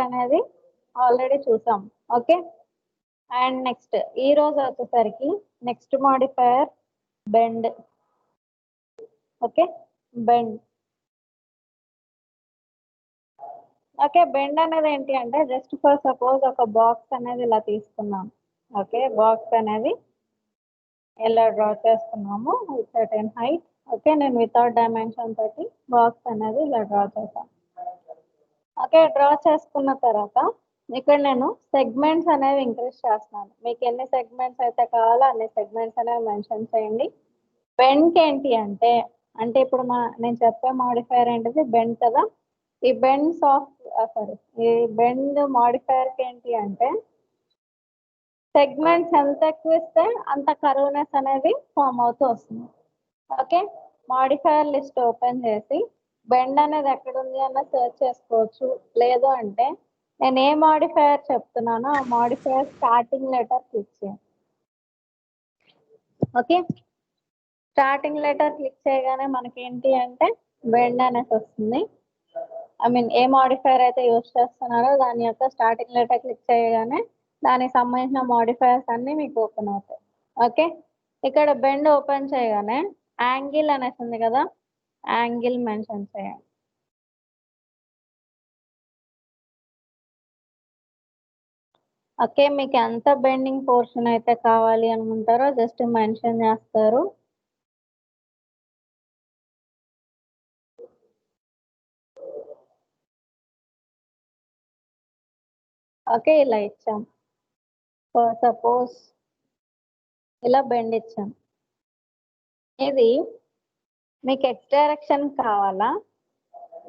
అనేది ఆల్రెడీ చూసాం. Okay, and next ఈ రోజు వచ్చేసరికి next modifier bend. Okay, bend. Okay, bend అనేది ఏంటి అంటే జస్ట్ ఫర్ సపోజ్ ఒక బాక్స్ అనేది ఇలా తీసుకున్నాం. ఓకే, బాక్స్ అనేది ఇలా డ్రా చేసుకున్నాము విత్ సర్టెన్ హైట్. ఓకే, నేను వితౌట్ డైమెన్షన్ తోటి బాక్స్ అనేది ఇలా డ్రా చేశాను. ఓకే, డ్రా చేసుకున్న తర్వాత ఇక్కడ నేను సెగ్మెంట్స్ అనేవి ఇంక్రీజ్ చేస్తున్నాను. మీకు ఎన్ని సెగ్మెంట్స్ అయితే కావాలో అన్ని సెగ్మెంట్స్ అనేవి మెన్షన్ చేయండి. బెండ్కి ఏంటి అంటే ఇప్పుడు నేను చెప్పే మాడిఫైయర్ ఏంటిది బెండ్ కదా. ఈ బెండ్స్ ఆఫ్ ఈ బెండ్ మాడిఫైయర్కి ఏంటి అంటే సెగ్మెంట్స్ ఎంత ఎక్కువ ఇస్తే అంత కర్వ్నెస్ అనేది ఫామ్ అవుతూ వస్తుంది. ఓకే, మాడిఫైయర్ లిస్ట్ ఓపెన్ చేసి బెండ్ అనేది ఎక్కడుంది అన్న సెర్చ్ చేసుకోవచ్చు. లేదు అంటే నేను ఏ మాడిఫైయర్ చెప్తున్నానో ఆ మాడిఫైయర్ స్టార్టింగ్ లెటర్ క్లిక్ చేయండి. ఓకే, స్టార్టింగ్ లెటర్ క్లిక్ చేయగానే మనకి ఏంటి అంటే బెండ్ అనేసి వస్తుంది. ఏ మాడిఫైయర్ అయితే యూజ్ చేస్తున్నారో దాని యొక్క స్టార్టింగ్ లెటర్ క్లిక్ చేయగానే దానికి సంబంధించిన మాడిఫైయర్స్ అన్నీ మీకు ఓపెన్ అవుతాయి. ఓకే, ఇక్కడ బెండ్ ఓపెన్ చేయగానే యాంగిల్ అనేసి ఉంది కదా, యాంగిల్ మెన్షన్ చేయండి. ఓకే, మీకు ఎంత బెండింగ్ పోర్షన్ అయితే కావాలి అనుకుంటారో జస్ట్ మెన్షన్ చేస్తారు. ఓకే, ఇలా ఇచ్చాం. సపోజ్ ఇలా బెండ్ ఇచ్చాం. ఇది మీకు ఎక్స్ డైరెక్షన్ కావాలా,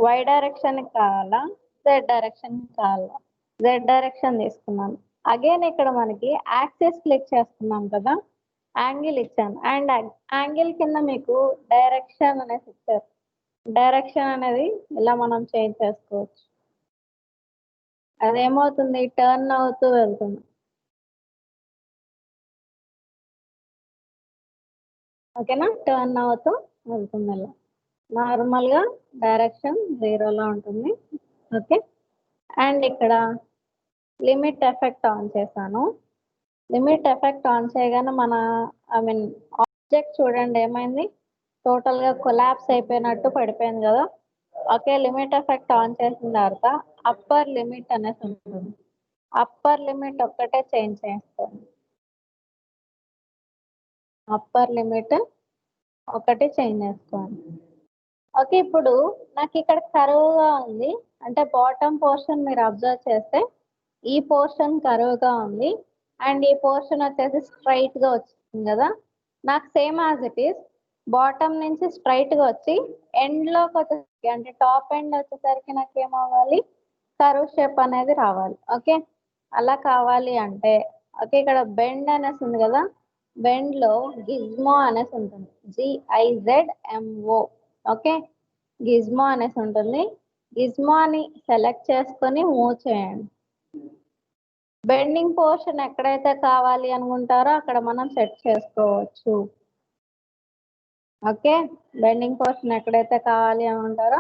వై డైరెక్షన్ కావాలా, జెడ్ డైరెక్షన్ కావాలా? జెడ్ డైరెక్షన్ తీసుకున్నాను. అగైన్ ఇక్కడ మనకి యాక్సిస్ క్లిక్ చేస్తున్నాం కదా, యాంగిల్ ఇచ్చాను. అండ్ యాంగిల్ కింద మీకు డైరెక్షన్ అనేసి ఇచ్చారు. డైరెక్షన్ అనేది ఇలా మనం చేంజ్ చేసుకోవచ్చు. అదేమవుతుంది టర్న్ అవుతూ వెళ్తుంది. ఓకేనా, టర్న్ అవుతూ వెళ్తుంది ఇలా. నార్మల్గా డైరెక్షన్ 0లో ఉంటుంది. ఓకే, అండ్ ఇక్కడ లిమిట్ ఎఫెక్ట్ ఆన్ చేశాను. లిమిట్ ఎఫెక్ట్ ఆన్ చేయగానే మన ఆబ్జెక్ట్ చూడండి ఏమైంది, టోటల్గా కొలాప్స్ అయిపోయినట్టు పడిపోయింది కదా. ఓకే, లిమిట్ ఎఫెక్ట్ ఆన్ చేసిన తర్వాత అప్పర్ లిమిట్ అనేసి ఉంటుంది. అప్పర్ లిమిట్ ఒక్కటే చేంజ్ చేసుకోండి. అప్పర్ లిమిట్ ఒకటి చేంజ్ చేసుకోండి. ఓకే, ఇప్పుడు నాకు ఇక్కడ కరువుగా ఉంది అంటే బాటమ్ పోర్షన్ మీరు అబ్జర్వ్ చేస్తే ఈ పోర్షన్ కరువుగా ఉంది అండ్ ఈ పోర్షన్ వచ్చేసి స్ట్రైట్గా వచ్చింది కదా. నాకు same as it is bottom నుంచి స్ట్రైట్గా వచ్చి ఎండ్లోకి వచ్చేసరికి అంటే టాప్ ఎండ్ వచ్చేసరికి నాకు ఏమవ్వాలి, కరువు షేప్ అనేది రావాలి. ఓకే, అలా కావాలి అంటే ఓకే, ఇక్కడ బెండ్ అనేసి ఉంది కదా, బెండ్లో గిజ్మో అనేసి ఉంటుంది, GIZMO. ఓకే, గిజ్మో అనేసి ఉంటుంది. గిజ్మోని సెలెక్ట్ చేసుకొని మూవ్ చేయండి. బెండింగ్ పోర్షన్ ఎక్కడైతే కావాలి అనుకుంటారో అక్కడ మనం సెట్ చేసుకోవచ్చు. ఓకే, బెండింగ్ పోర్షన్ ఎక్కడైతే కావాలి అనుకుంటారో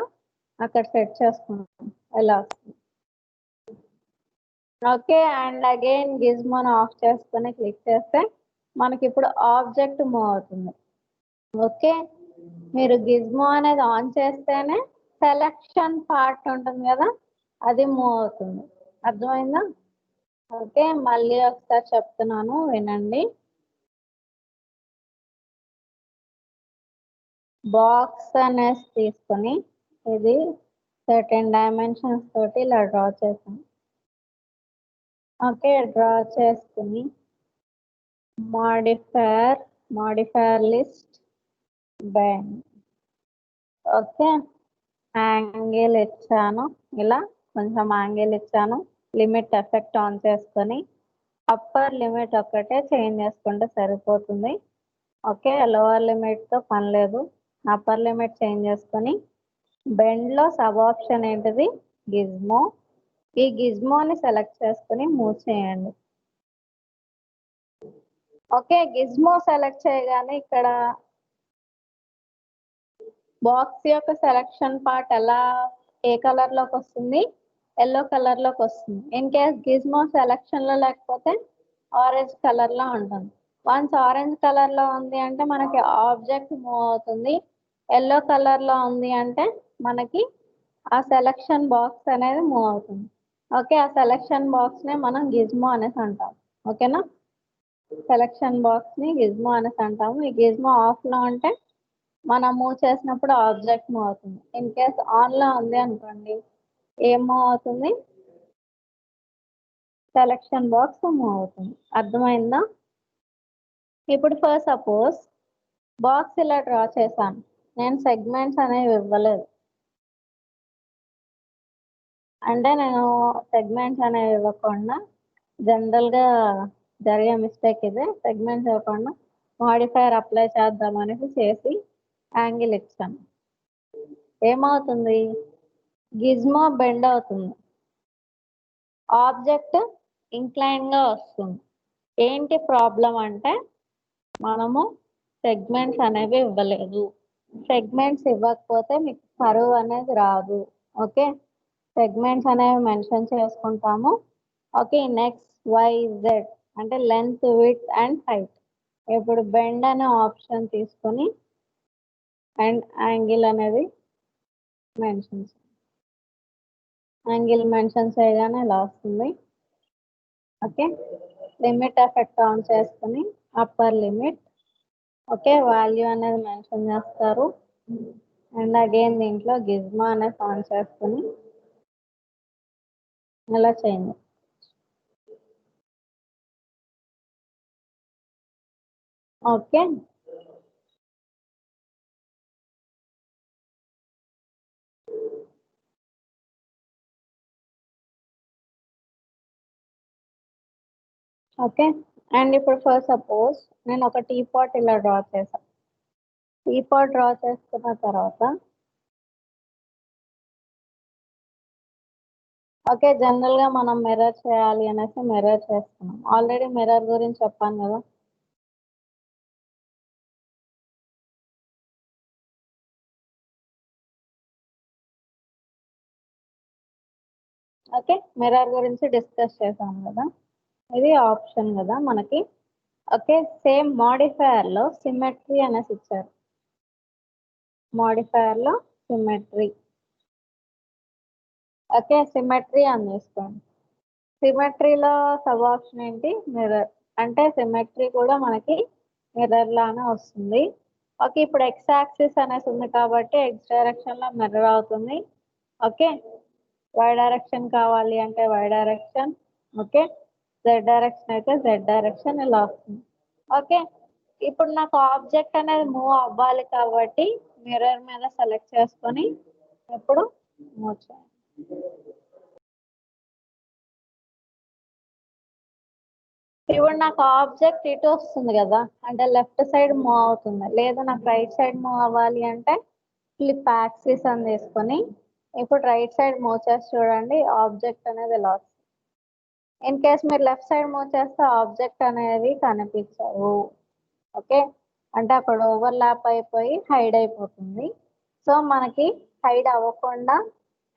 అక్కడ సెట్ చేసుకుంటాం ఇలా. ఓకే, అండ్ అగైన్ గిజ్మోని ఆఫ్ చేసుకొని క్లిక్ చేస్తే మనకి ఇప్పుడు ఆబ్జెక్ట్ మూవ్ అవుతుంది. ఓకే, మీరు గిజ్మో అనేది ఆన్ చేస్తేనే సెలెక్షన్ పార్ట్ ఉంటుంది కదా అది మూవ్ అవుతుంది. అర్థమైందా? ఓకే, మళ్ళీ ఒకసారి చెప్తున్నాను వినండి. బాక్స్ అనేసి తీసుకొని ఇది సర్టెన్ డైమెన్షన్స్ తోటి ఇలా డ్రా చేసాం. ఓకే, డ్రా చేసుకుని modifier list bend. Okay, angle ఇచ్చాను, ఇలా కొంచెం యాంగిల్ ఇచ్చాను. లిమిట్ ఎఫెక్ట్ ఆన్ చేసుకొని అప్పర్ లిమిట్ ఒక్కటే చేంజ్ చేసుకుంటే సరిపోతుంది. ఓకే, లోవర్ లిమిట్తో పని లేదు. అప్పర్ లిమిట్ చేంజ్ చేసుకొని బెండ్లో సబ్ ఆప్షన్ ఏంటిది, గిజ్మో. ఈ గిజ్మోని సెలెక్ట్ చేసుకొని మూవ్ చేయండి. ఓకే, గిజ్మో సెలెక్ట్ చేయగానే ఇక్కడ బాక్స్ యొక్క సెలెక్షన్ పార్ట్ ఎలా ఏ కలర్లోకి వస్తుంది, ఎల్లో కలర్లోకి వస్తుంది. ఇన్ కేస్ గిజ్మో సెలక్షన్లో లేకపోతే ఆరెంజ్ కలర్లో ఉంటుంది. వన్స్ ఆరెంజ్ కలర్లో ఉంది అంటే మనకి ఆబ్జెక్ట్ మూవ్ అవుతుంది. ఎల్లో కలర్లో ఉంది అంటే మనకి ఆ సెలక్షన్ బాక్స్ అనేది మూవ్ అవుతుంది. ఓకే, ఆ సెలక్షన్ బాక్స్నే మనం గిజ్మో అనేసి అంటాం. ఓకేనా, సెలక్షన్ బాక్స్ని గిజ్మో అనేసి అంటాము. ఈ గిజ్మో ఆఫ్లో ఉంటే మనం మూవ్ చేసినప్పుడు ఆబ్జెక్ట్ మూవ్ అవుతుంది. ఇన్ కేస్ ఆన్లో ఉంది అనుకోండి, ఏం మూవ్ అవుతుంది? సెలక్షన్ బాక్స్ మూవ్ అవుతుంది. అర్థమైందా? ఇప్పుడు ఫస్ట్ సపోజ్ బాక్స్ ఇలా డ్రా చేశాను, నేను సెగ్మెంట్స్ అనేవి ఇవ్వలేదు. అంటే నేను సెగ్మెంట్స్ అనేవి ఇవ్వకుండా జనరల్గా జరిగే మిస్టేక్ ఇది. సెగ్మెంట్స్ ఇవ్వకుండా మాడిఫైయర్ అప్లై చేద్దాం అనేసి చేసి యాంగిల్ ఇచ్చాను. ఏమవుతుంది? గిజ్మో బెండ్ అవుతుంది, ఆబ్జెక్ట్ ఇంక్లైన్గా వస్తుంది. ఏంటి ప్రాబ్లం అంటే మనము సెగ్మెంట్స్ అనేవి ఇవ్వలేదు. సెగ్మెంట్స్ ఇవ్వకపోతే మీకు కర్వ్ అనేది రాదు. ఓకే, సెగ్మెంట్స్ అనేవి మెన్షన్ చేసుకుంటాము. ఓకే, నెక్స్ట్ YZ అంటే లెంత్, విడ్త్ అండ్ హైట్. ఇప్పుడు బెండ్ అనే ఆప్షన్ తీసుకొని అండ్ యాంగిల్ అనేది మెన్షన్, యాంగిల్ మెన్షన్ చేయగానే ఇలా వస్తుంది. ఓకే, లిమిట్ ఎఫెక్ట్ ఆన్ చేసుకుని అప్పర్ లిమిట్, ఓకే, వాల్యూ అనేది మెన్షన్ చేస్తారు. అండ్ అగైన్ దీంట్లో గిజ్మో అనేది ఆన్ చేసుకుని ఇలా చేయండి. Okay, okay. అండ్ ఇప్పుడు ఫస్ట్ సపోజ్ నేను ఒక టీ పాట్ ఇలా డ్రా చేశాను. టీ పాట్ డ్రా చేసుకున్న తర్వాత ఓకే, జనరల్గా మనం మిర్రర్ చేయాలి అనేసి మిర్రర్ చేస్తున్నాం. ఆల్రెడీ మిర్రర్ గురించి చెప్పాను కదా. ఓకే, మిర్రర్ గురించి డిస్కస్ చేసాం కదా. ఇది ఆప్షన్ కదా మనకి. ఓకే, సేమ్ మాడిఫైయర్లో సిమెట్రీ అనేసి ఇచ్చారు. మాడిఫైయర్లో సిమెట్రీ. ఓకే, సిమెట్రీ అని తీసుకోండి. సిమెట్రీలో సబ్ ఆప్షన్ ఏంటి? మిర్రర్. అంటే సిమెట్రీ కూడా మనకి మిర్రర్ లానే వస్తుంది. ఓకే, ఇప్పుడు ఎక్స్ యాక్సిస్ అనేసి ఉంది కాబట్టి ఎక్స్ డైరెక్షన్లో మిర్రర్ అవుతుంది. ఓకే, వై డైరెక్షన్ కావాలి అంటే Y direction. Okay, Z direction అయితే జెడ్ డైరెక్షన్ ఇలా వస్తుంది. ఓకే, ఇప్పుడు నాకు ఆబ్జెక్ట్ అనేది మూవ్ అవ్వాలి కాబట్టి మిర్రర్ మీద సెలెక్ట్ చేసుకొని ఇప్పుడు మూవ్ చేయాలి. ఇప్పుడు నాకు ఆబ్జెక్ట్ ఇటు వస్తుంది కదా, అంటే లెఫ్ట్ సైడ్ మూవ్ అవుతుంది. లేదా నాకు రైట్ సైడ్ మూవ్ అవ్వాలి అంటే ఫ్లిప్ యాక్సిస్ అని తీసుకొని ఇప్పుడు రైట్ సైడ్ మూవ్ చేసి చూడండి, ఆబ్జెక్ట్ అనేది ఇలా వస్తుంది. ఇన్ కేస్ మీరు లెఫ్ట్ సైడ్ మూవ్ చేస్తే ఆబ్జెక్ట్ అనేది కనిపించవు. ఓకే, అంటే అక్కడ ఓవర్లాప్ అయిపోయి హైడ్ అయిపోతుంది. సో మనకి హైడ్ అవ్వకుండా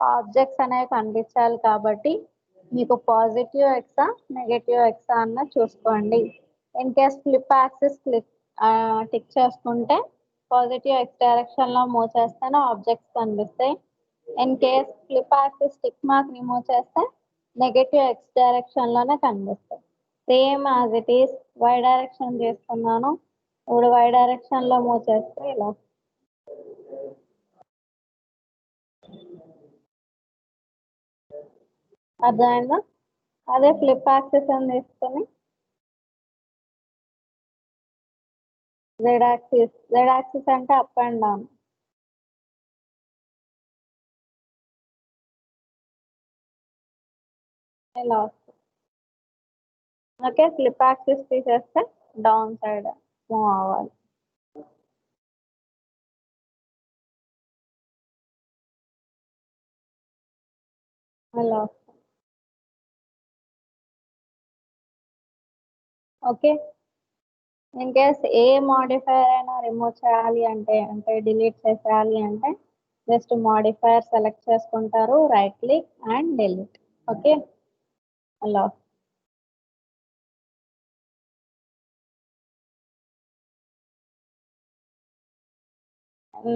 ఆబ్జెక్ట్స్ అనేవి కనిపించాలి కాబట్టి మీకు పాజిటివ్ ఎక్సా నెగటివ్ ఎక్సా అన్న చూసుకోండి. In case flip axis tick చేసుకుంటే పాజిటివ్ ఎక్స్ డైరెక్షన్లో మూవ్ చేస్తేనే ఆబ్జెక్ట్స్ కనిపిస్తాయి. In case flip axis tick mark remove చేస్తే నెగటివ్ ఎక్స్ డైరెక్షన్లోనే కనిపిస్తాయి. Same as it is Y direction తీసుకున్నాను. ఇప్పుడు వై డైరెక్షన్లో మూవ్ చేస్తే ఇలా అర్థమైందా? అదే ఫ్లిప్ యాక్సిస్ అని తీసుకొని జెడ్ యాక్సిస్ అంటే అప్ అండ్ డౌన్. ఇలా వస్తుంది. ఓకే, ఫ్లిప్ యాక్సిస్ తీసేస్తే డౌన్ సైడ్ మూవ్ అవ్వాలి. ఇలా వస్తుంది. Okay, in case A modifier అయినా రిమూవ్ చేయాలి అంటే డిలీట్ చేసేయాలి అంటే జస్ట్ మాడిఫైయర్ సెలెక్ట్ చేసుకుంటారు, right click and delete. Okay, అలా.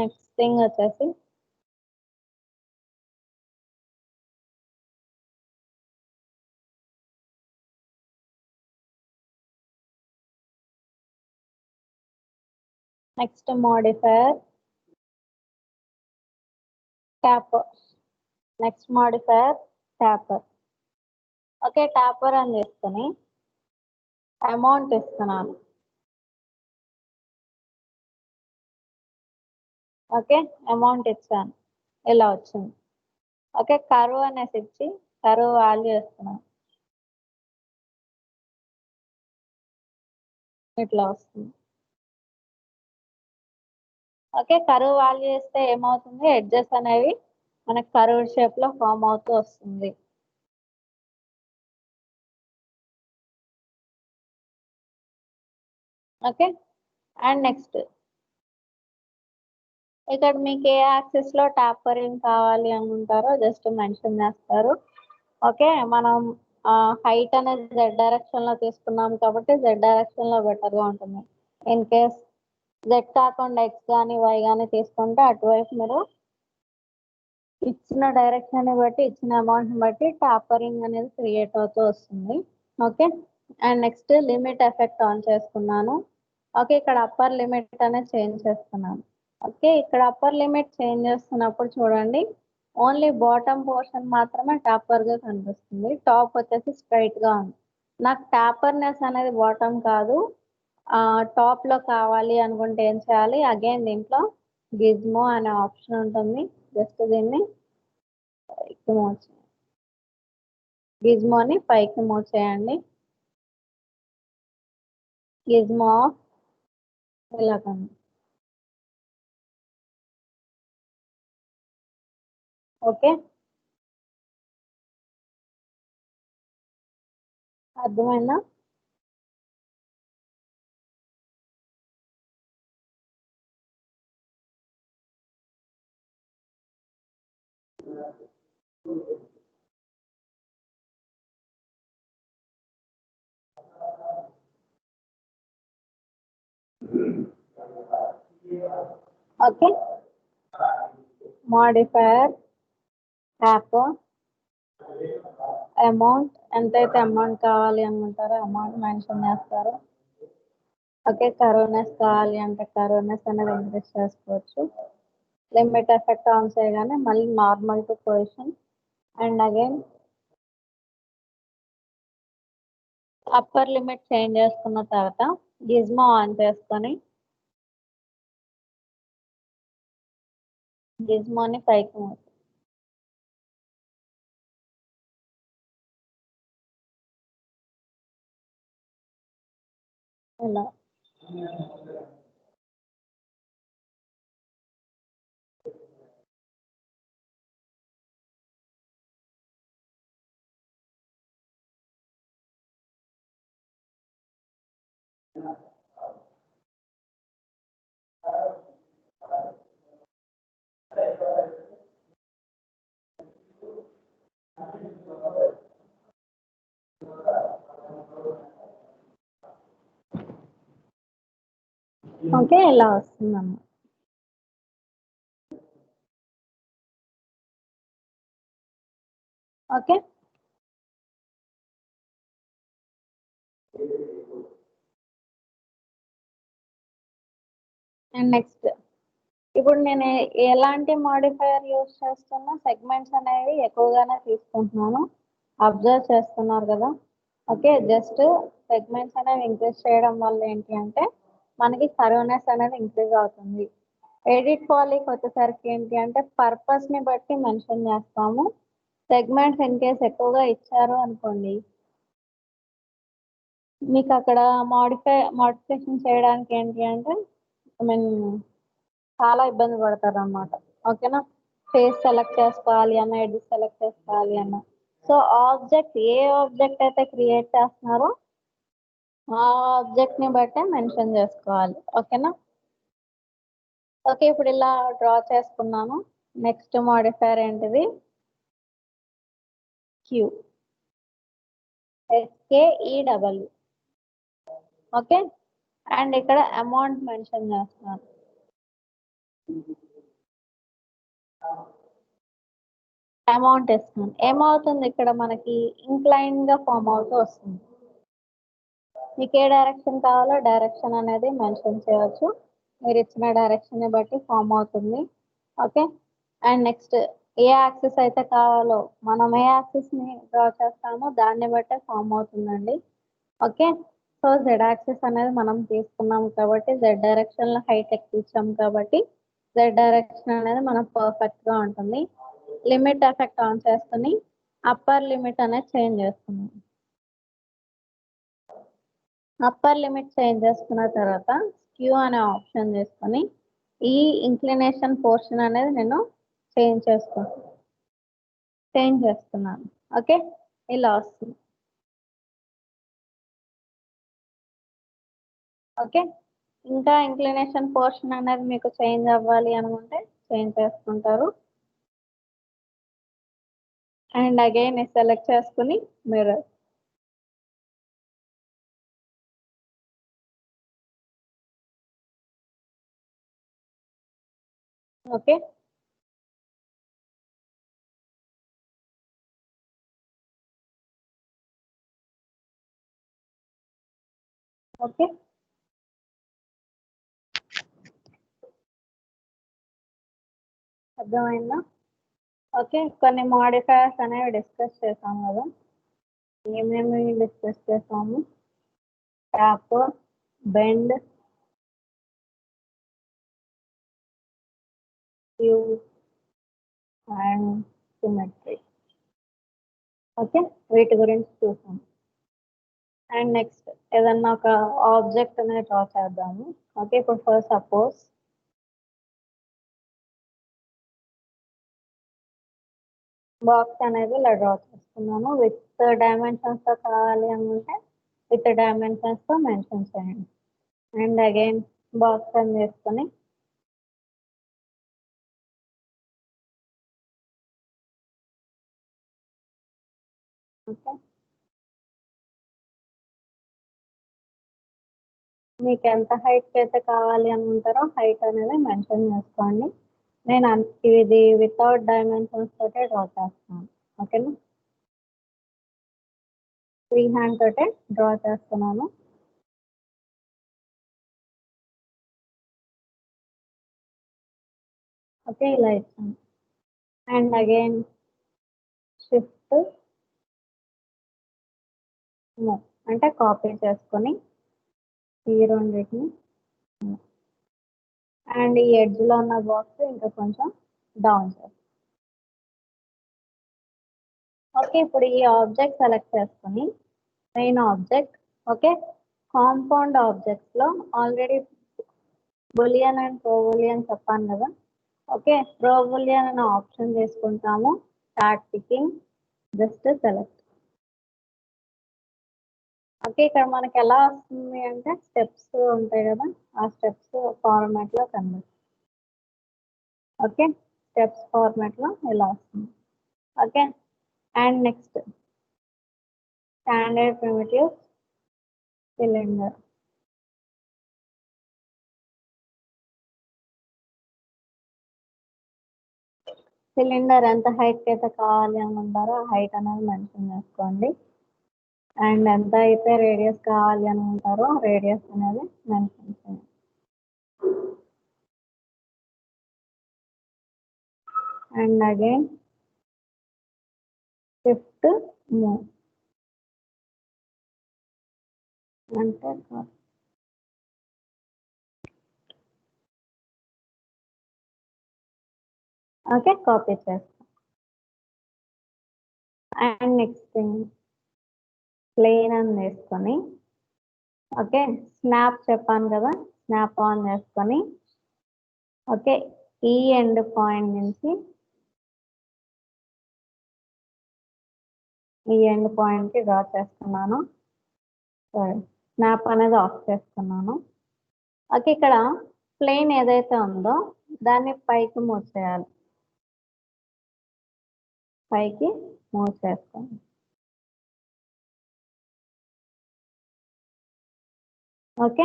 నెక్స్ట్ థింగ్ వచ్చేసి next modifier taper. Next modifier taper. Okay, taper అని తీసుకొని అమౌంట్ ఇస్తున్నాను. ఓకే, అమౌంట్ ఇచ్చాను, ఇలా వచ్చింది. ఓకే, కరువు అనేసి ఇచ్చి కరువు వాల్యూ ఇస్తున్నాను, ఇట్లా వస్తుంది. ఓకే, కరువు వాల్యూ ఇస్తే ఏమవుతుంది, ఎడ్జెస్ అనేవి మనకి కరువు షేప్ లో ఫామ్ అవుతూ వస్తుంది. ఓకే, అండ్ నెక్స్ట్ ఇక్కడ మీకు ఏ యాక్సిస్ లో టాపరింగ్ కావాలి అనుకుంటారో జస్ట్ మెన్షన్ చేస్తారు. ఓకే, మనం హైట్ అనేది జెడ్ డైరెక్షన్ లో తీసుకున్నాం కాబట్టి జెడ్ డైరెక్షన్ లో బెటర్ గా ఉంటుంది. ఇన్ కేస్ జెడ్ కాకుండా ఎక్స్ కానీ వై కానీ తీసుకుంటే అటువైపు మీరు ఇచ్చిన డైరెక్షన్ బట్టి ఇచ్చిన అమౌంట్ బట్టి టాపరింగ్ అనేది క్రియేట్ అవుతూ వస్తుంది. Okay, and next limit effect on చేసుకున్నాను. ఓకే, ఇక్కడ అప్పర్ లిమిట్ అనేది చేంజ్ చేస్తున్నాను. ఓకే, ఇక్కడ అప్పర్ లిమిట్ చేంజ్ చేస్తున్నప్పుడు చూడండి, ఓన్లీ బాటమ్ పోర్షన్ మాత్రమే టాపర్ గా కనిపిస్తుంది, టాప్ వచ్చేసి స్ట్రైట్ గా ఉంది. నాకు టాపర్నెస్ అనేది బాటమ్ కాదు, టాప్ లో కావాలి అనుకుంటే ఏం చేయాలి, అగైన్ దీంట్లో గిజ్మో అనే ఆప్షన్ ఉంటుంది, జస్ట్ దీన్ని పైకి మూవ్ చేయండి, గిజ్మోని పైకి మూవ్ చేయండి, గిజ్మో ఇలా కనిపిస్తుంది. ఓకే, అర్థమైందా? ఓకే, మాడిఫైయర్ యాప్ అమౌంట్, ఎంతైతే అమౌంట్ కావాలి అనుకుంటారో అమౌంట్ మెన్షన్ చేస్తారు. ఓకే, కరోనెస్ కావాలి అంటే కరోనెస్ అనేది ఇంక్రీజ్ చేసుకోవచ్చు. లిమిట్ ఎఫెక్ట్ ఆన్ చేయగానే మళ్ళీ normal to position, and again upper limit change చేసుకున్న తర్వాత గిజ్మో ఆన్ చేసుకొని గిజ్మోని పైకి మూవ్ ఇలా. ఓకే, ఇలా వస్తుందమ్మా. ఓకే, అండ్ నెక్స్ట్ ఇప్పుడు నేను ఎలాంటి మాడిఫైయర్ యూజ్ చేస్తున్నా, సెగ్మెంట్స్ అనేవి ఎక్కువగానే తీసుకుంటున్నాను, అబ్జర్వ్ చేస్తున్నారు కదా. ఓకే, జస్ట్ సెగ్మెంట్స్ అనేవి ఇంక్రీజ్ చేయడం వల్ల ఏంటి అంటే మనకి కరోనెస్ అనేది ఇంక్రీజ్ అవుతుంది. ఎడిట్ పాలీకి వచ్చేసరికి ఏంటి అంటే పర్పస్ ని బట్టి మెన్షన్ చేస్తాము. సెగ్మెంట్స్ ఇన్ కేస్ ఎక్కువగా ఇచ్చారు అనుకోండి, మీకు అక్కడ మోడిఫికేషన్ చేయడానికి ఏంటి అంటే ఐ మీన్ చాలా ఇబ్బంది పడతారు అన్నమాట. ఓకేనా, ఫేస్ సెలెక్ట్ చేసుకోవాలి అన్న, ఎడిట్ సెలెక్ట్ చేసుకోవాలి అన్న, సో ఆబ్జెక్ట్ ఏ ఆబ్జెక్ట్ అయితే క్రియేట్ చేస్తున్నారో ఆ ఆబ్జెక్ట్ ని బట్టే మెన్షన్ చేసుకోవాలి. ఓకేనా. ఓకే, ఇప్పుడు ఇలా డ్రా చేసుకున్నాను. నెక్స్ట్ మోడిఫైర్ ఏంటిది? Queue, SKEW. ఓకే, అండ్ ఇక్కడ అమౌంట్ మెన్షన్ చేస్తున్నాను. అమౌంట్ ఇస్తున్నాను. ఏమవుతుంది ఇక్కడ మనకి ఇంక్లైన్ గా ఫామ్ అవుతూ వస్తుంది. మీకు ఏ డైరెక్షన్ కావాలో డైరెక్షన్ అనేది మెన్షన్ చేయవచ్చు. మీరు ఇచ్చిన డైరెక్షన్ ని బట్టి ఫామ్ అవుతుంది. Okay, and next A axis అయితే కావాలో మనం ఏ యాక్సిస్ ని డ్రా చేస్తామో దాన్ని బట్టే ఫామ్ అవుతుందండి. ఓకే, సో జెడ్ యాక్సిస్ అనేది మనం తీసుకున్నాం కాబట్టి జెడ్ డైరెక్షన్ లో హైట్ ఎక్కువ ఇచ్చాం కాబట్టి జెడ్ డైరెక్షన్ అనేది మనకు పర్ఫెక్ట్ గా ఉంటుంది. లిమిట్ ఎఫెక్ట్ ఆన్ చేసుకుని అప్పర్ లిమిట్ అనేది చేంజ్ చేస్తున్నాం. అప్పర్ లిమిట్ చేంజ్ చేసుకున్న తర్వాత క్యూ అనే ఆప్షన్ చేసుకొని ఈ ఇంక్లినేషన్ పోర్షన్ అనేది నేను చేంజ్ చేస్తున్నాను. ఓకే, ఇలా వస్తుంది. ఓకే, ఇంకా ఇంక్లినేషన్ పోర్షన్ అనేది మీకు చేంజ్ అవ్వాలి అనుకుంటే చేంజ్ చేసుకుంటారు. అండ్ అగైన్ సెలెక్ట్ చేసుకుని మిర్రర్. ఓకే, ఓకే, అర్థమైందా? ఓకే, కొన్ని మోడిఫైయర్స్ అనేవి డిస్కస్ చేసాం కదా. ఏమేమి డిస్కస్ చేసాము? Tap, bend, Q and symmetry. Okay, వీటి గురించి చూసాం. అండ్ నెక్స్ట్ ఏదన్నా ఒక ఆబ్జెక్ట్ అనేది డ్రా చేద్దాము. ఓకే, ఇప్పుడు ఫస్ట్ సపోజ్ బాక్స్ అనేది ఇలా డ్రా చేస్తున్నాను. విత్ డైమెన్షన్స్ తో కావాలి అనుకుంటే విత్ డైమెన్షన్స్ తో మెన్షన్ చేయండి. అండ్ అగైన్ బాక్స్ అని చేసుకొని ఓకే, మీకు ఎంత హైట్ అయితే కావాలి అనుకుంటారో హైట్ అనేది మెన్షన్ చేసుకోండి. నేను ఇది వితౌట్ డైమెన్షన్స్ తోటే డ్రా చేస్తున్నాను. ఓకేనా, ఫ్రీ హ్యాండ్ తోటే డ్రా చేస్తున్నాను. ఓకే, ఇలా ఇచ్చాను. అండ్ అగైన్ షిఫ్ట్ మూవ్ అంటే కాపీ చేసుకొని ఈ రెండింటిని అండ్ ఈ ఎడ్జ్ లో ఉన్న బాక్స్ ఇంకా కొంచెం డౌన్ చేస్తాం. ఓకే, ఇప్పుడు ఈ ఆబ్జెక్ట్ సెలెక్ట్ చేసుకొని main object. Okay, compound objects లో ఆల్రెడీ బులియన్ అండ్ ప్రోబులియన్ చెప్పాను కదా. ఓకే, ప్రోబులియన్ అనే ఆప్షన్ చేసుకుంటాము. Start picking, just select. Okay, ఇక్కడ మనకి ఎలా వస్తుంది అంటే స్టెప్స్ ఉంటాయి కదా, ఆ స్టెప్స్ ఫార్మాట్ లో కన్వర్ట్. ఓకే, స్టెప్స్ ఫార్మాట్ లో ఇలా వస్తుంది. Okay, and next standard primitive cylinder. Cylinder ఎంత హైట్ అయితే కావాలి అనుకుంటారో హైట్ అనేది మెన్షన్ చేసుకోండి. అండ్ ఎంత అయితే రేడియస్ కావాలి అనుకుంటారో రేడియస్ అనేది మెన్షన్ చేయండి. అండ్ అగైన్ షిఫ్ట్ మూవ్ అంటే ఓకే, కాపీ చేస్తాం. అండ్ నెక్స్ట్ థింగ్ ప్లేన్ అని వేసుకొని ఓకే, స్నాప్ చెప్పాను కదా, స్నాప్ ఆన్ చేసుకొని ఓకే, ఈ ఎండ్ పాయింట్ నుంచి ఈ ఎండ్ పాయింట్ కి డ్రా చేస్తున్నాను. స్నాప్ అనేది ఆఫ్ చేస్తున్నాను. ఓకే, ఇక్కడ ప్లేన్ ఏదైతే ఉందో దాన్ని పైకి మూవ్ చేయాలి. పైకి మూవ్ చేసుకోండి. ఓకే,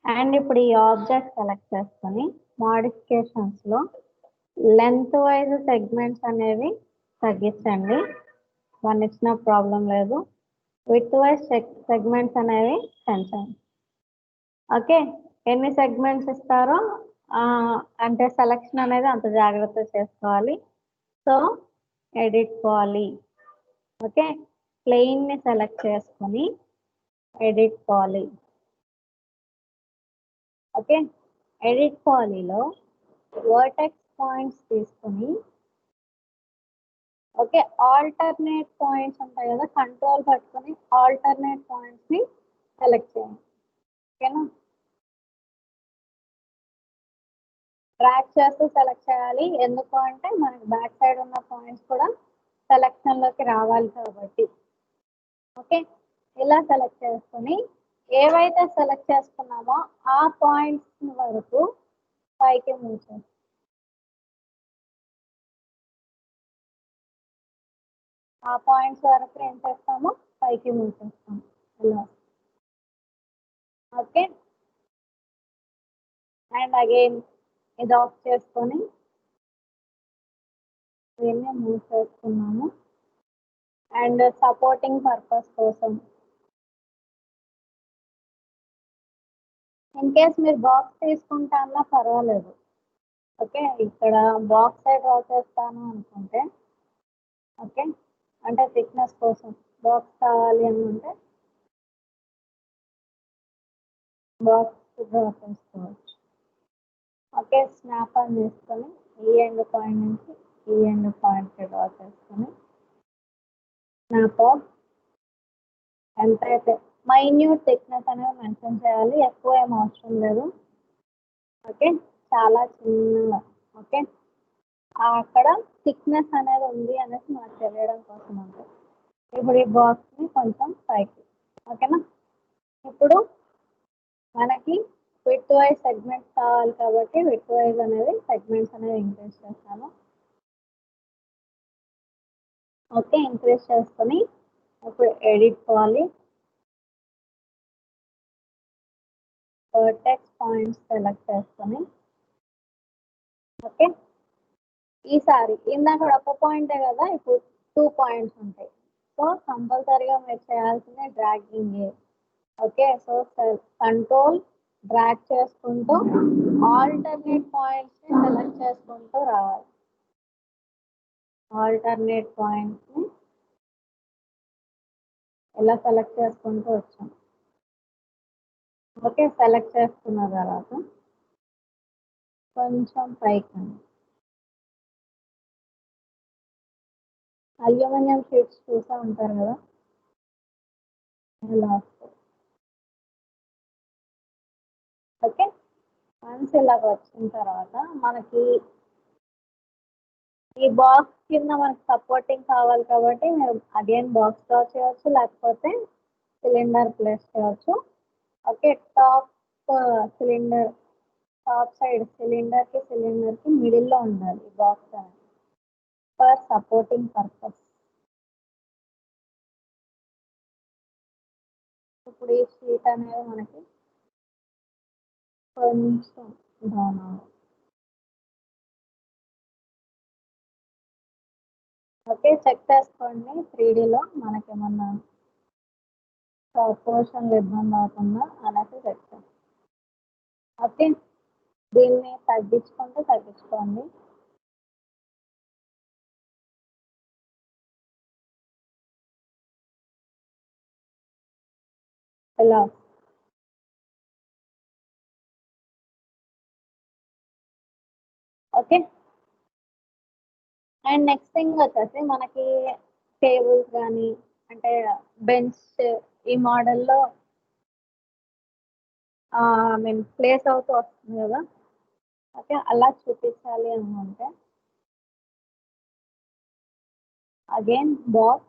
అండ్ ఇప్పుడు ఈ ఆబ్జెక్ట్ సెలెక్ట్ చేసుకొని మోడిఫికేషన్స్లో లెంత్ వైజ్ సెగ్మెంట్స్ అనేవి తగ్గించండి, వన్ ఇచ్చిన ప్రాబ్లం లేదు. విత్ వైజ్ సెగ్మెంట్స్ అనేవి పెంచండి. ఓకే, ఎన్ని సెగ్మెంట్స్ ఇస్తారో అంటే సెలెక్షన్ అనేది అంత జాగ్రత్త చేసుకోవాలి. సో ఎడిట్ పాలీ, ఓకే, ప్లెయిన్ని సెలెక్ట్ చేసుకొని ఎడిట్ పాలీ. ఓకే, ఎడిట్ పాలీలో వర్టెక్స్ పాయింట్స్ తీసుకొని, ఓకే, ఆల్టర్నేట్ పాయింట్స్ ఉంటాయి కదా, కంట్రోల్ పట్టుకొని ఆల్టర్నేట్ పాయింట్స్ని సెలెక్ట్ చేయండి. ఓకేనా, డ్రాగ్ చేస్తూ సెలెక్ట్ చేయాలి. ఎందుకు అంటే మనకి బ్యాక్ సైడ్ ఉన్న పాయింట్స్ కూడా సెలెక్షన్లోకి రావాలి కాబట్టి. ఓకే, ఇలా సెలెక్ట్ చేసుకొని ఏవైతే సెలెక్ట్ చేసుకున్నామో ఆ పాయింట్స్ వరకు పైకి మూవ్ చేస్తాం. ఆ పాయింట్స్ వరకు ఏం చేస్తాము, పైకి మూవ్ చేస్తాము ఇలా. ఓకే, అండ్ అగైన్ ఇది ఆఫ్ చేసుకొని దీన్ని మూవ్ చేసుకున్నాము. అండ్ సపోర్టింగ్ పర్పస్ కోసం ఇన్ కేస్ మీరు బాక్స్ తీసుకుంటానా పర్వాలేదు. ఓకే, ఇక్కడ బాక్స్ సైడ్ డ్రా చేస్తాను అనుకుంటే, ఓకే, అంటే థిక్నెస్ కోసం బాక్స్ కావాలి అనుకుంటే బాక్స్ డ్రా చేసుకోవచ్చు. ఓకే, స్నాప్ ఆన్ చేసుకొని ఈ ఎండ్ పాయింట్ నుంచి ఈ ఎండ్ పాయింట్కి డ్రా చేసుకొని స్నాప్ ఆఫ్ ఎంతైతే మైన్యూట్ థిక్నెస్ అనేది మెన్షన్ చేయాలి, ఎక్కువ ఏం అవసరం లేదు. ఓకే, చాలా చిన్నగా. ఓకే, అక్కడ థిక్నెస్ అనేది ఉంది అనేసి మనకు తెలియడం కోసం అంటే ఇప్పుడు ఈ బాక్స్ని కొంచెం పైకి. ఓకేనా, ఇప్పుడు మనకి విత్ వైజ్ సెగ్మెంట్స్ కావాలి కాబట్టి విత్ వైజ్ అనేది సెగ్మెంట్స్ అనేది ఇంక్రీజ్ చేస్తాను. ఓకే, ఇంక్రీజ్ చేసుకొని ఇప్పుడు edit poly, vertex points select చేసుకొని, ఓకే, ఈసారి ఇందాక ఒక పాయింటే కదా, ఇప్పుడు 2 పాయింట్స్ ఉంటాయి. సో కంపల్సరీగా మీరు చేయాల్సిన dragging. Okay, so control drag చేసుకుంటూ ఆల్టర్నేట్ పాయింట్స్ని సెలెక్ట్ చేసుకుంటూ రావాలి. ఆల్టర్నేట్ పాయింట్స్ని ఇలా సెలెక్ట్ చేసుకుంటూ వచ్చాం. ఓకే, సెలెక్ట్ చేసుకున్న తర్వాత కొంచెం పైకి అల్యూమినియం షీట్స్ చూసా ఉంటారు కదా, ఇలా వస్తాయి. ఓకే, వన్స్ ఇలాగ వచ్చిన తర్వాత మనకి ఈ బాక్స్ కింద మనకి సపోర్టింగ్ కావాలి కాబట్టి మీరు అగైన్ బాక్స్ డ్రా చేయవచ్చు, లేకపోతే సిలిండర్ ప్లేస్ చేయవచ్చు. Okay, top cylinder, top side సిలిండర్కి మిడిల్లో ఉండాలి ఈ బాక్స్ అనేది ఫర్ సపోర్టింగ్ పర్పస్. ఇప్పుడు ఈ షీట్ అనేది మనకి కొంచెం డౌన్ అవ్వాలి. ఓకే, చెక్ చేసుకోండి 3Dలో మనకేమన్నా పోర్షన్లు ఇబ్బంది అవుతుందా అనేసి చెక్ చేసుకోండి. ఓకే, దీన్ని తగ్గించుకోండి. ఇలా ఓకే, అండ్ నెక్స్ట్ థింగ్ వచ్చేసి మనకి టేబుల్స్ కానీ అంటే బెంచ్ ఈ మోడల్లో మీన్ ప్లేస్ అవుతూ వస్తుంది కదా. ఓకే, అలా చూపించాలి అనుకుంటే అగైన్ బాక్స్,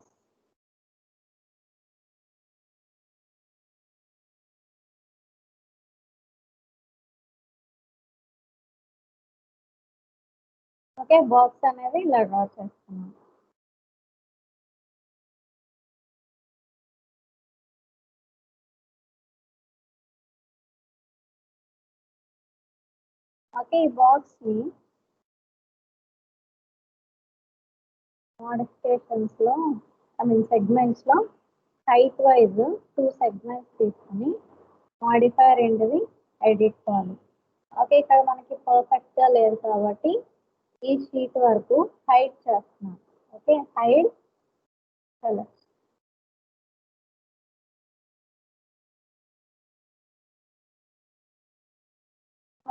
ఓకే, బాక్స్ అనేది ఇలా డ్రా చేస్తున్నాం. ఓకే, ఈ బాక్స్ని మోడిఫికేషన్స్లో సెగ్మెంట్స్లో హైట్ వైజ్ 2 సెగ్మెంట్స్ తీసుకొని మాడిఫైర్ ఏంటిది ఎడిట్ కావాలి. ఓకే, ఇక్కడ మనకి పర్ఫెక్ట్గా లేదు కాబట్టి ఈ షీట్ వరకు హైడ్ చేస్తున్నాం. Okay, hide select.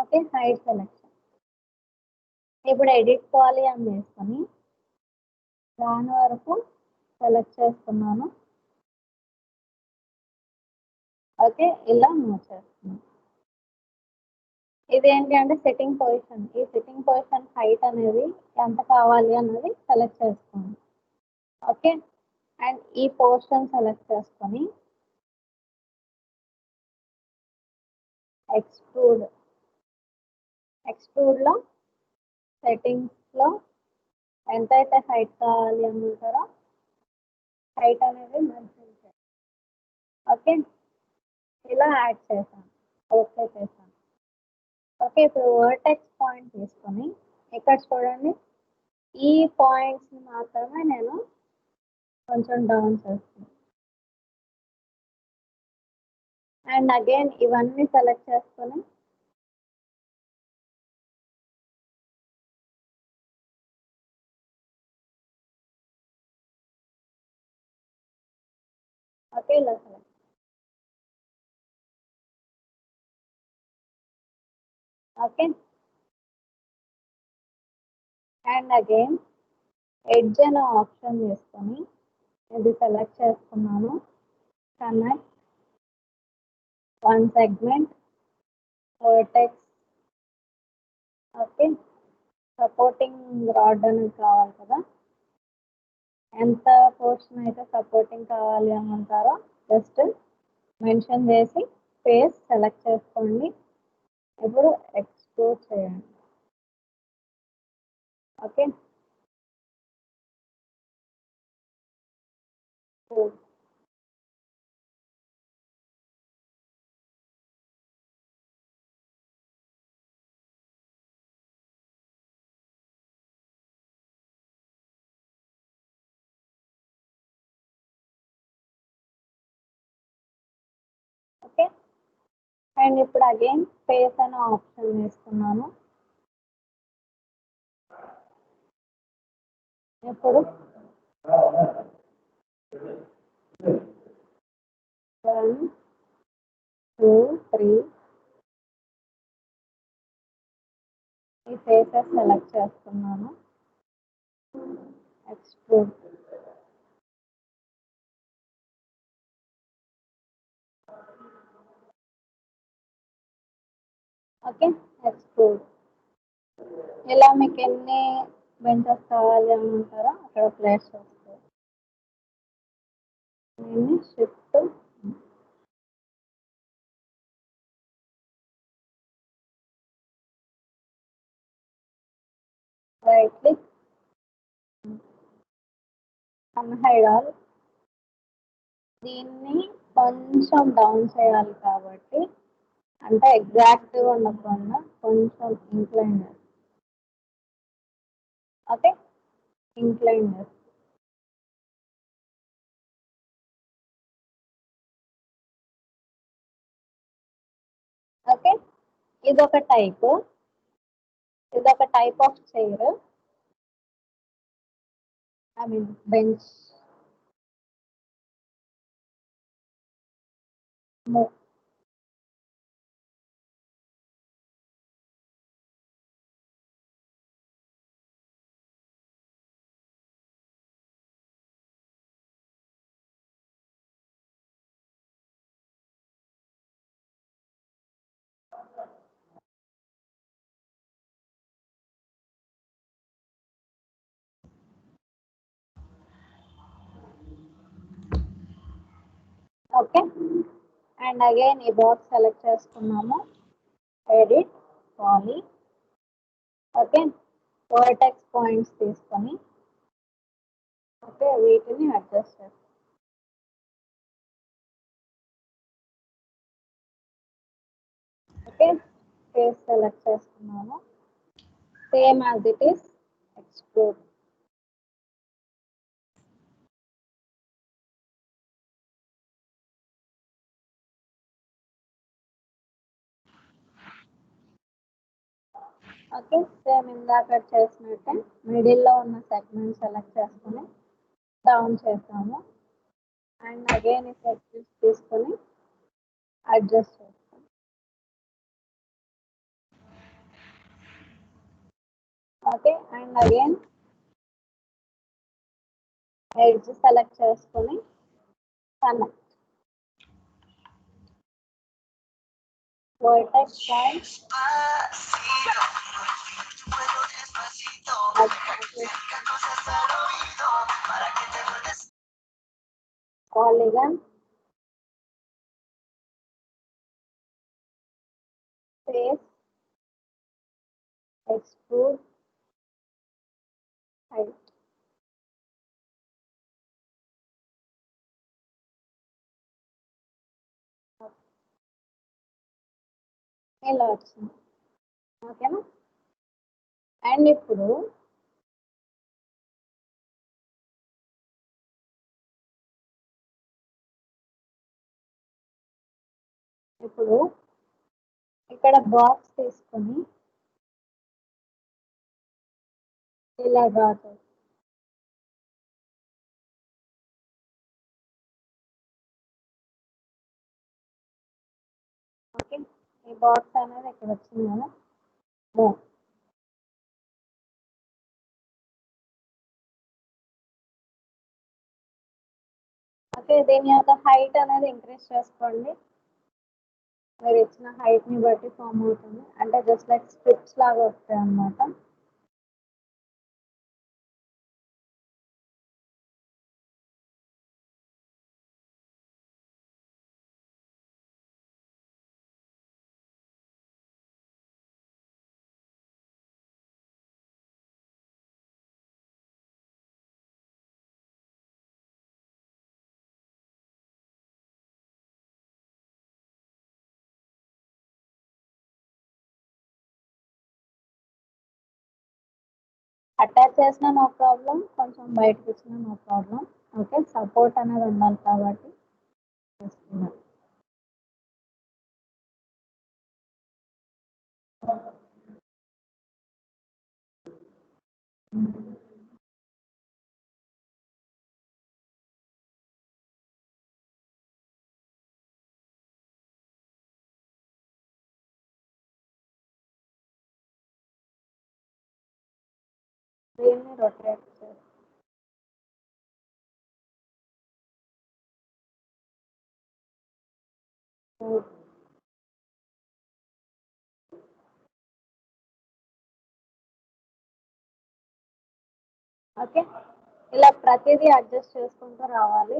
Okay, hide selection. ఇప్పుడు ఎడిట్ కావాలి అని చేసుకొని దాని వరకు సెలెక్ట్ చేస్తున్నాను. ఓకే, ఇలా మూవ్ చేస్తున్నాను. ఇదేంటి అంటే సెట్టింగ్ పొజిషన్. ఈ సెట్టింగ్ పొజిషన్ హైట్ అనేది ఎంత కావాలి అన్నది సెలెక్ట్ చేసుకోండి. ఓకే, అండ్ ఈ పోర్షన్ సెలెక్ట్ చేసుకొని ఎక్స్ట్రూడ్లో సెట్టింగ్స్లో ఎంతైతే హైట్ కావాలి అనుకుంటారో హైట్ అనేది మెన్షన్ చేయాలి. ఓకే, ఇలా యాడ్ చేశాను. ఓకే చేశాను. ఓకే, ఇప్పుడు వర్టెక్స్ పాయింట్ తీసుకొని ఇక్కడ చూడండి, ఈ పాయింట్స్ని మాత్రమే నేను కొంచెం డౌన్ చేస్తాను. అండ్ అగైన్ ఇవన్నీ సెలెక్ట్ చేసుకొని ఓకే ఇలా select. Okay, and again edge అనే ఆప్షన్ చేసుకొని ఇది సెలెక్ట్ చేసుకున్నాను. Connect one segment vertex. Okay, supporting rod అనేది కావాలి కదా, ఎంత పోర్షన్ అయితే సపోర్టింగ్ కావాలి అని అంటారో జస్ట్ మెన్షన్ చేసి ఫేస్ సెలెక్ట్ చేసుకోండి. ఇప్పుడు ఎక్స్పోర్ట్ చేయండి. ఓకే, ఓకే, అండ్ ఇప్పుడు అగైన్ ఫేస్ అనే ఆప్షన్ వేస్తున్నాను. ఇప్పుడు 1 2 3 ఈ ఫేసెస్ సెలెక్ట్ చేస్తున్నాను. ఎక్స్ట్రూడ్. Okay, extrude. ఇలా మీకు ఎన్ని బెంచెస్ కావాలి అనుకుంటారో అక్కడ ప్లేస్ చేస్తారు. నేను షిఫ్ట్ రైట్ క్లిక్ అన్హైడ్ ఆల్. దీన్ని కొంచెం డౌన్ చేయాలి కాబట్టి అంటే ఎగ్జాక్ట్గా ఉండకుండా కొంచెం ఇంక్లైన్ చేస్తాం. ఓకే, ఇంక్లైన్ చేస్తాం. ఓకే, ఇదొక type of chair, bench. Okay, and again ఈ బాక్స్ సెలెక్ట్ చేసుకున్నాము. Edit poly. Okay, vertex points తీసుకొని ఓకే వీటిని అడ్జస్ట్ చేస్తాం. ఓకే, ఫేస్ సెలెక్ట్ చేసుకున్నాను. Same as it is extrude. Okay, same ఇందాక చేసినట్టే మిడిల్లో ఉన్న సెగ్మెంట్ సెలెక్ట్ చేసుకొని డౌన్ చేసాము. అండ్ అగైన్ ఈ సెగ్మెంట్స్ తీసుకొని అడ్జస్ట్ చేస్తాం. Okay, and again edge select చేసుకొని connect. Vertex point polygon face extrude height. ఇలా వచ్చింది. ఓకేనా? అండ్ ఇప్పుడు ఇక్కడ బాక్స్ తీసుకొని ఇలా డ్రా చేస్తాం. ఓకే, ఈ బాక్స్ అనేది ఇక్కడ వచ్చింది కదా. ఓకే, దీని యొక్క హైట్ అనేది ఇంక్రీజ్ చేసుకోండి. మీరు ఇచ్చిన హైట్ ని బట్టి ఫామ్ అవుతుంది. అంటే జస్ట్ లైక్ స్ట్రిప్స్ లాగా వస్తాయి అన్నమాట. అటాచ్ చేసినా నో ప్రాబ్లం, కొంచెం బయటకు వచ్చినా నో ప్రాబ్లం. ఓకే, సపోర్ట్ అనేది ఉండాలి కాబట్టి చేస్తున్నాను. దీన్ని రొటేట్ చేస్తాను. ఓకే, ఇలా ప్రతిదీ అడ్జస్ట్ చేసుకుంటూ రావాలి.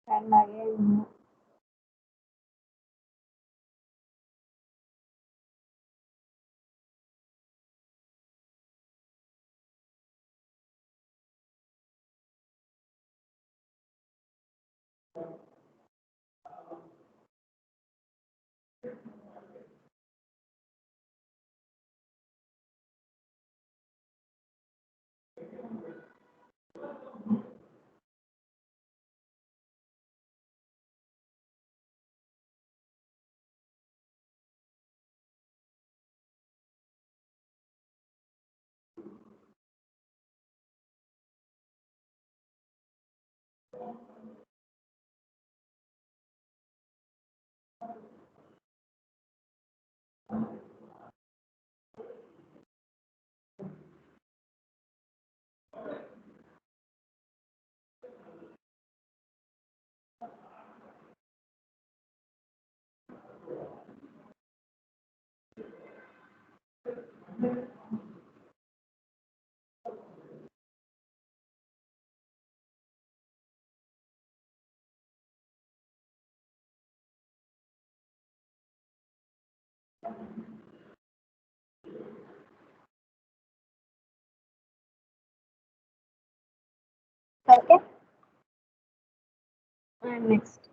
And again okay. And next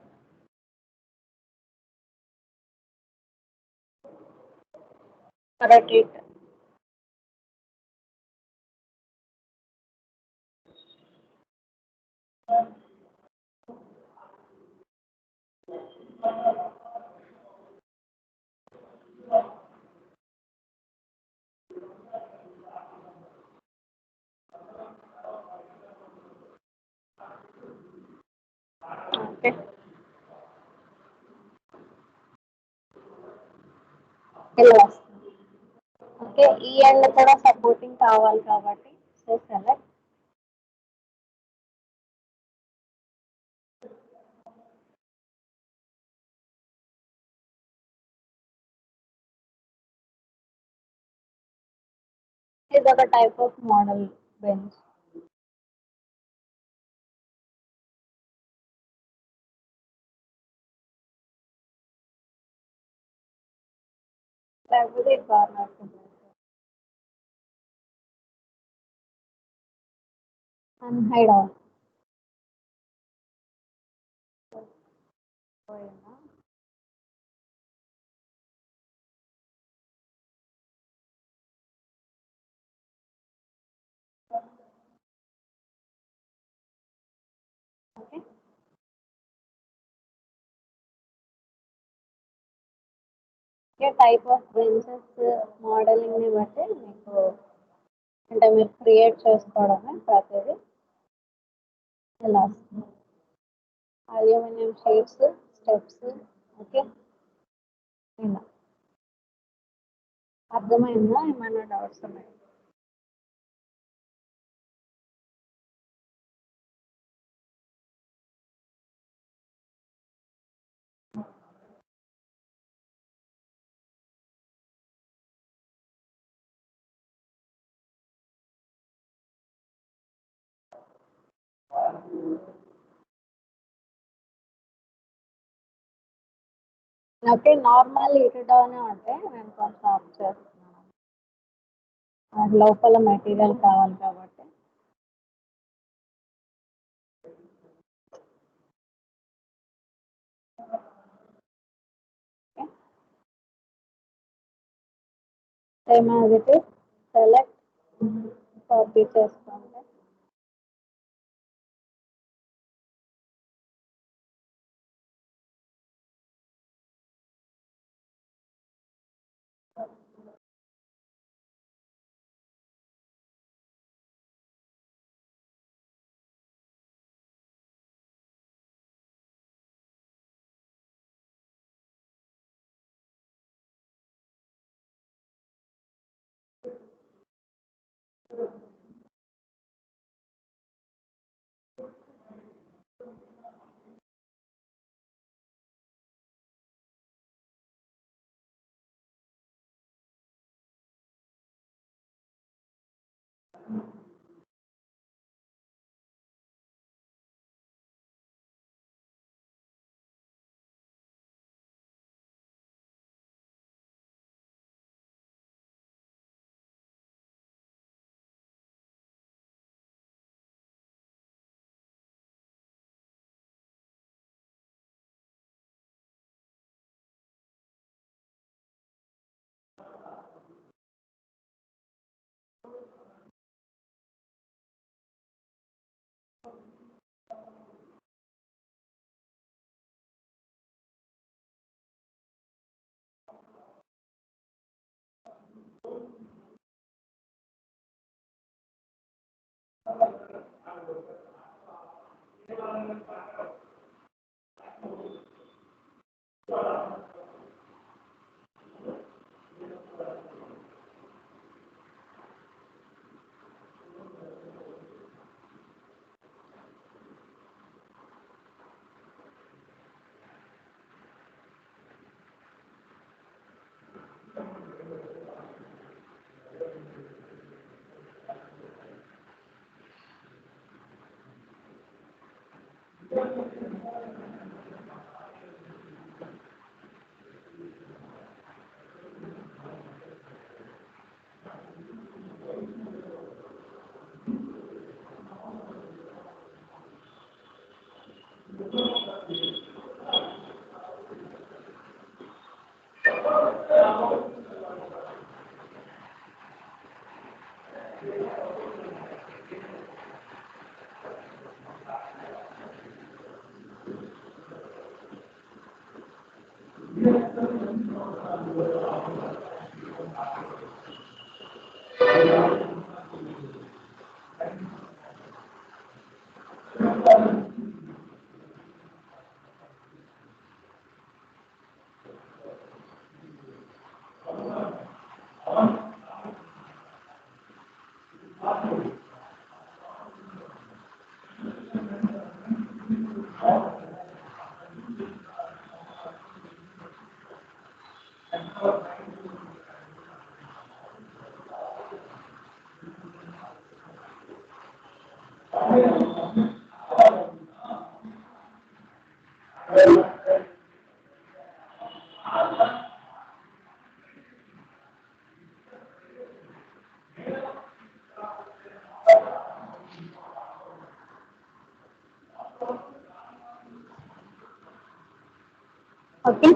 rotate. Okay. ఇలా వస్తుంది. ఓకే, ఈ ఎండ్ కూడా సపోర్టింగ్ కావాలి కాబట్టి సో సెలెక్ట్. ఇది ఒక టైప్ ఆఫ్ మోడల్ బెంచ్. లేకపోతే ఇది corner and hide on. Okay. Type of benches మోడలింగ్ని బట్టి మీకు అంటే మీరు క్రియేట్ చేసుకోవడమే ప్రతిదీ ఇలా వస్తుంది. Aluminium sheets, steps. ఓకే, ఇలా అర్థమైందా? ఏమైనా డౌట్స్ ఉన్నాయి? ఓకే, నార్మల్ ఇటు డౌన్ ఉంటే నేను కొంచెం ఆఫ్ చేస్తున్నాను. అది లోపల మెటీరియల్ కావాలి కాబట్టి. Same as it is select, copy చేసుకోండి. ఓకే,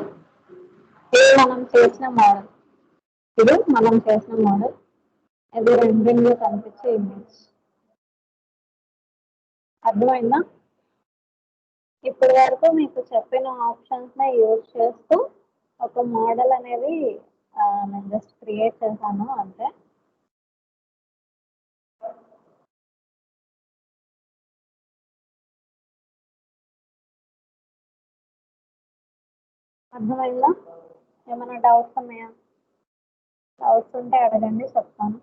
ఇది మనం చేసిన మోడల్. ఇది రెండింటిలో కనిపించే ఇమేజ్. అర్థమైందా? ఇప్పటి వరకు మీకు చెప్పిన ఆప్షన్స్ యూజ్ చేస్తూ ఒక మోడల్ అనేది నేను జస్ట్ క్రియేట్ చేశాను అంతే. అర్థమైందా? ఏమైనా డౌట్స్ ఉన్నాయా? డౌట్స్ ఉంటే అడగండి, చెప్తాను.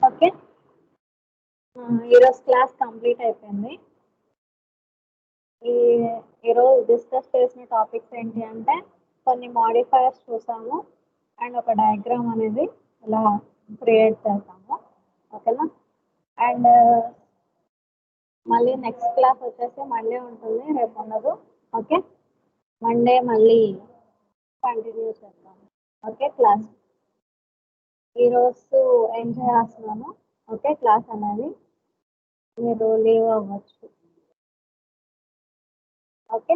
ఓకే, ఈరోజు క్లాస్ కంప్లీట్ అయిపోయింది. ఈరోజు డిస్కస్ చేసిన టాపిక్స్ ఏంటి అంటే కొన్ని మాడిఫైయర్స్ చూసాము అండ్ ఒక డయాగ్రామ్ అనేది ఇలా క్రియేట్ చేసాము. ఓకేనా? అండ్ మళ్ళీ నెక్స్ట్ క్లాస్ వచ్చేసి మండే ఉంటుంది, రేపు ఉండదు. ఓకే, మండే మళ్ళీ కంటిన్యూ చేస్తాము. ఓకే, క్లాస్ ఈరోజు ఏం చేస్తున్నాను. ఓకే, క్లాస్ అనేది మీరు లీవ్ అవ్వచ్చు. ఓకే.